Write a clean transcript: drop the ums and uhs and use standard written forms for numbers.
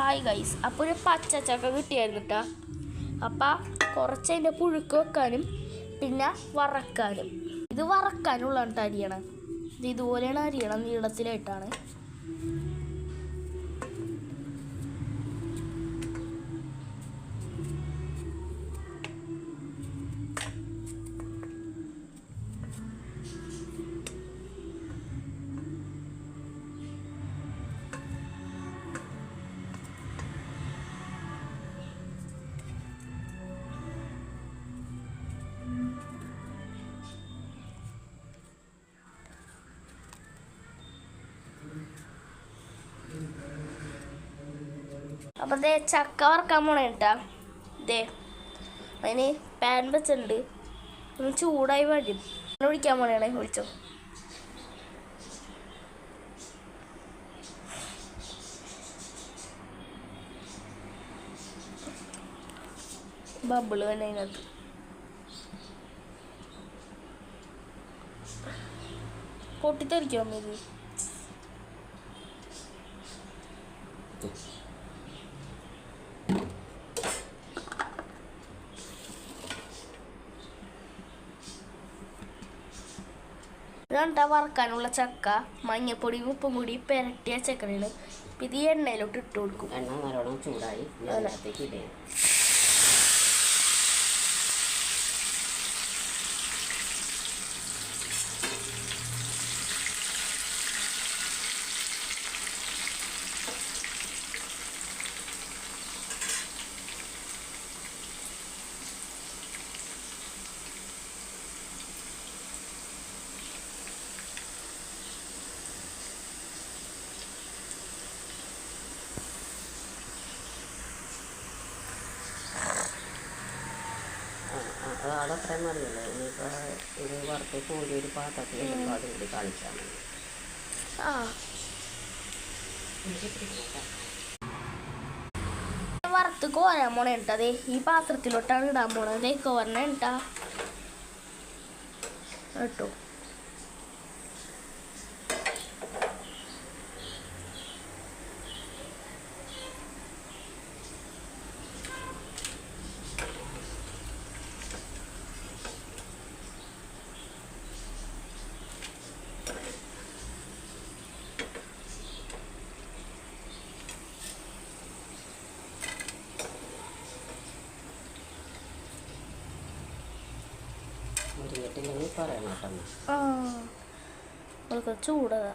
Hi guys, അപ്പോൾ ഒരു പച്ചച്ചക്ക കിട്ടിയായിരുന്നു കേട്ടോ. അപ്പം കുറച്ച് അതിൻ്റെ പുഴുക്ക് വെക്കാനും പിന്നെ വറക്കാനും. ഇത് വറക്കാനുള്ളതാണ് അരിയണം. ഇത് ഇതുപോലെയാണ് അരിയണം, നീളത്തിലായിട്ടാണ്. അപ്പം ദേ ചക്ക വറക്കാൻ പോണേ കേട്ടാ. ദേ അതിന് പാൻ വെച്ചിട്ടുണ്ട്, ഒന്ന് ചൂടായി വരും. ഒഴിക്കാൻ പോണേ, ഒഴിച്ചോ. ബബിള് തന്നെ അതിനകത്ത്. പൊട്ടിത്തെറിക്കോ അമ്മ ഇത്? ഇതാണ്ടാ വറക്കാനുള്ള ചക്ക. മഞ്ഞപ്പൊടിയും ഉപ്പും കൂടി പെരട്ടിയ ചക്കയാണ്. ഇത് ഈ എണ്ണയിലോട്ട് ഇട്ട് കൊടുക്കും. എണ്ണ നല്ലോണം ചൂടായി അതിനകത്തേക്ക് ഇടുക. അതത്രയും മതിയല്ലോ. ഇനിയിപ്പോൾ ഇത് വറുത്ത് കോരി ഒരു പാത്രത്തിൽ ഇടുമ്പോൾ അതും കൂടി കാണിച്ചാൽ മതി. വറുത്ത് കോരാൻ പോണേ കേട്ടോ. അതെ ഈ പാത്രത്തിലോട്ടാണ് ഇടാൻ പോണത്. കോരണ കേട്ടാ കേട്ടോ. മുരിങ്ങട്ടില്ലെങ്കിൽ പറയണം കേട്ടോ. ചൂടതാ.